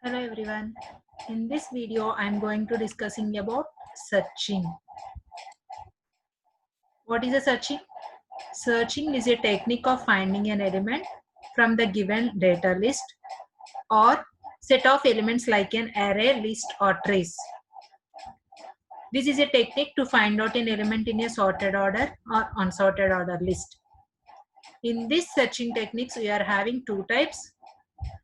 Hello everyone. In this video, I am going to discussing about searching. What is a searching? Searching is a technique of finding an element from the given data list or set of elements like an array, list or trace. This is a technique to find out an element in a sorted order or unsorted order list. In this searching techniques, we are having two types.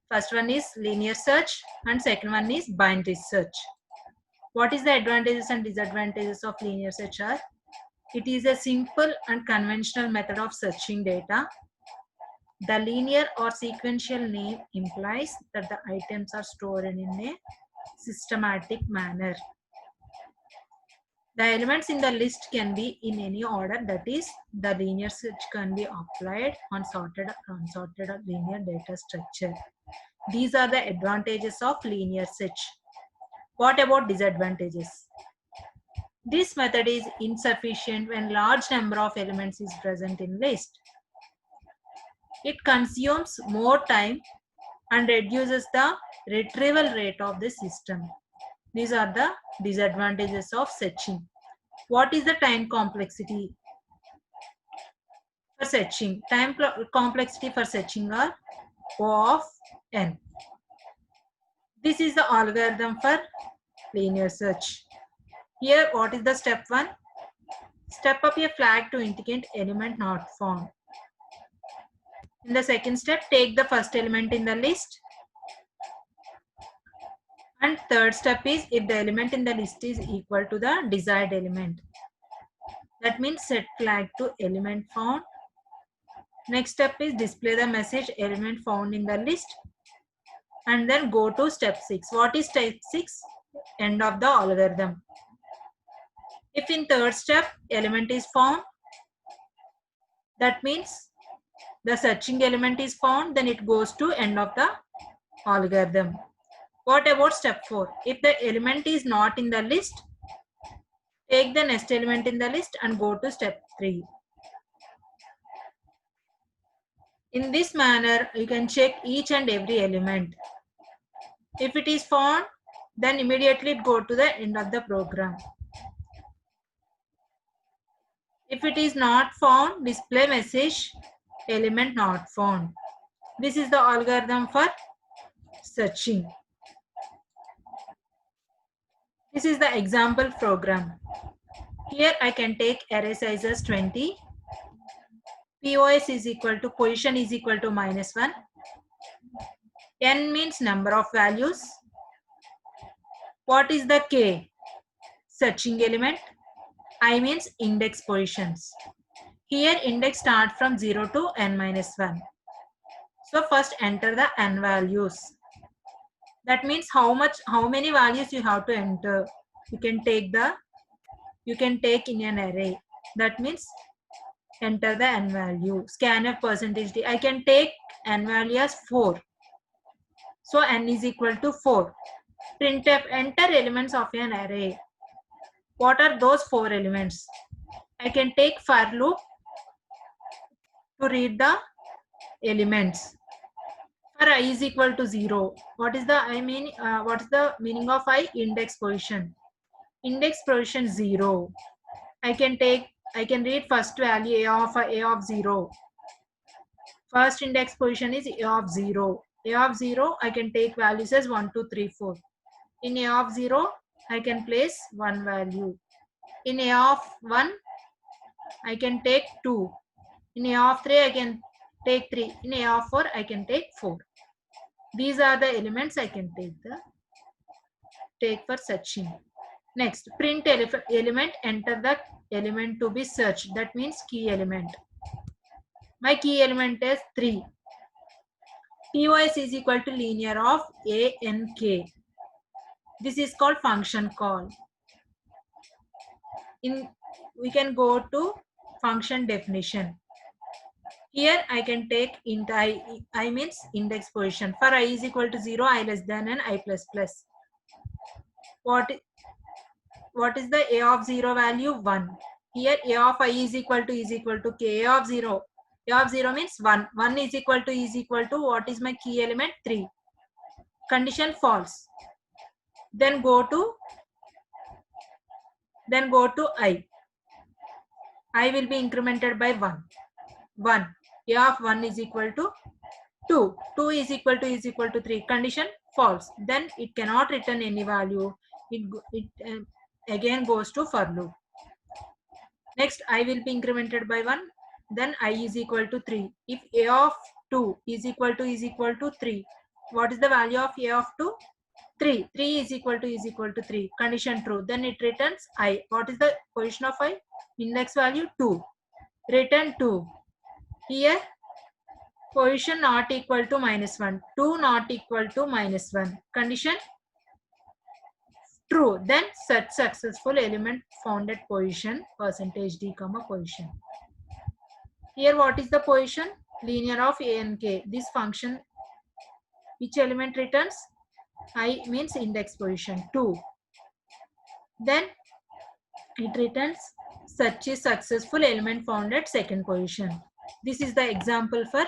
First one is linear search and second one is binary search. What is the advantages and disadvantages of linear search are? It is a simple and conventional method of searching data. The linear or sequential name implies that the items are stored in a systematic manner. The elements in the list can be in any order, that is, the linear search can be applied on sorted or unsorted or linear data structure. These are the advantages of linear search. What about disadvantages? This method is insufficient when large number of elements is present in list. It consumes more time and reduces the retrieval rate of the system. These are the disadvantages of searching. What is the time complexity for searching? Time complexity for searching are O of n. This is the algorithm for linear search. Here, what is the step 1? Step up a flag to indicate element not found. In the second step, take the first element in the list. And third step is if the element in the list is equal to the desired element. That means set flag to element found. Next step is display the message element found in the list. And then go to step 6. What is step 6? End of the algorithm. If in third step element is found, that means the searching element is found, then it goes to end of the algorithm. What about step 4? If the element is not in the list, take the next element in the list and go to step 3. In this manner, you can check each and every element. If it is found, then immediately go to the end of the program. If it is not found, display message element not found. This is the algorithm for searching. This is the example program. Here I can take array size as 20. POS is equal to position is equal to -1. N means number of values. What is the K? Searching element. I means index positions. Here index start from 0 to n-1. So first enter the n values. That means how many values you have to enter. You can take in an array. That means enter the n value. Scanf percentage d. I can take n value as 4. So n is equal to 4. Printf enter elements of an array. What are those 4 elements? I can take for loop to read the elements. For I is equal to 0. What is the meaning of I? Index position. Index position 0. I can read first value a of 0. First index position is a of 0. A of 0 I can take values as 1, 2, 3, 4. In a of 0 I can place 1 value. In a of 1 I can take 2. In a of 3 I can take 3. In a of 4 I can take 4. These are the elements I can take for searching. Next, print element, enter the element to be searched. That means key element. My key element is 3. POS is equal to linear of A n k. This is called function call. We can go to function definition. Here I can take int I means index position. For I is equal to 0, I less than and I plus plus. What is the a of 0 value? 1. Here a of I is equal to k. A of 0. A of 0 means 1. 1 is equal to what is my key element? 3. condition false. Then go to I. I will be incremented by 1. 1. A of 1 is equal to 2. 2 is equal to 3. Condition false. Then it cannot return any value. It again goes to for loop. Next, I will be incremented by 1. Then I is equal to 3. If A of 2 is equal to 3, what is the value of A of 2? 3. 3 is equal to 3. Condition true. Then it returns I. What is the position of I? Index value 2. Return 2. Here, position not equal to -1. 2 not equal to -1. Condition true. Then search successful element found at position %d, position. Here, what is the position? Linear of A and K. This function, which element returns? I means index position 2. Then it returns search is successful element found at second position. This is the example for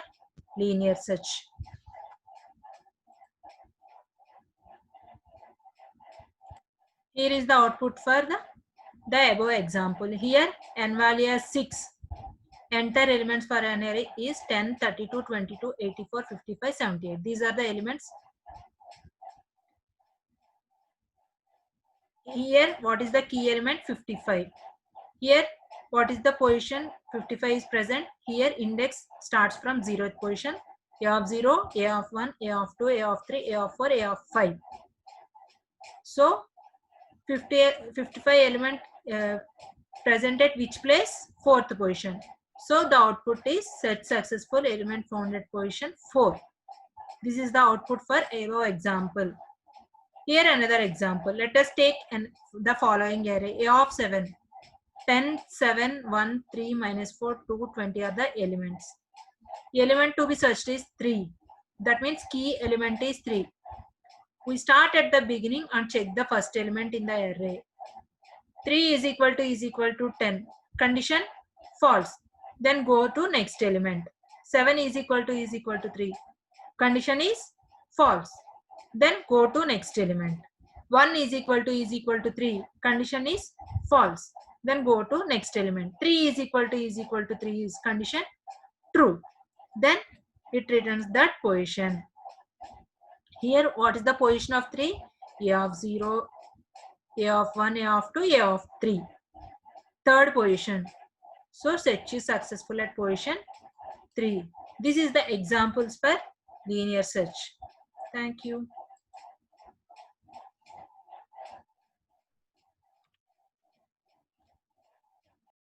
linear search. Here is the output for the above example. Here n value is 6. Enter elements for an array is 10, 32, 22, 84, 55, 78. These are the elements. Here, what is the key element? 55. Here, what is the position? 55 is present. Here, index starts from 0th position. A of 0, A of 1, A of 2, A of 3, A of 4, A of 5. So, 55 element present at which place? 4th position. So, the output is search successful element found at position 4. This is the output for above example. Here another example. Let us take the following array. A of 7. 10, 7, 1, 3, -4, 2, 20 are the elements. The element to be searched is 3. That means key element is 3. We start at the beginning and check the first element in the array. 3 is equal to 10. Condition false. Then go to next element. 7 is equal to 3. Condition is false. Then go to next element. 1 is equal to 3. Condition is false. Then go to next element. 3 is equal to 3 is condition true. Then it returns that position. Here, what is the position of 3? A of 0, A of 1, A of 2, A of 3. Third position. So, search is successful at position 3. This is the examples for linear search. Thank you.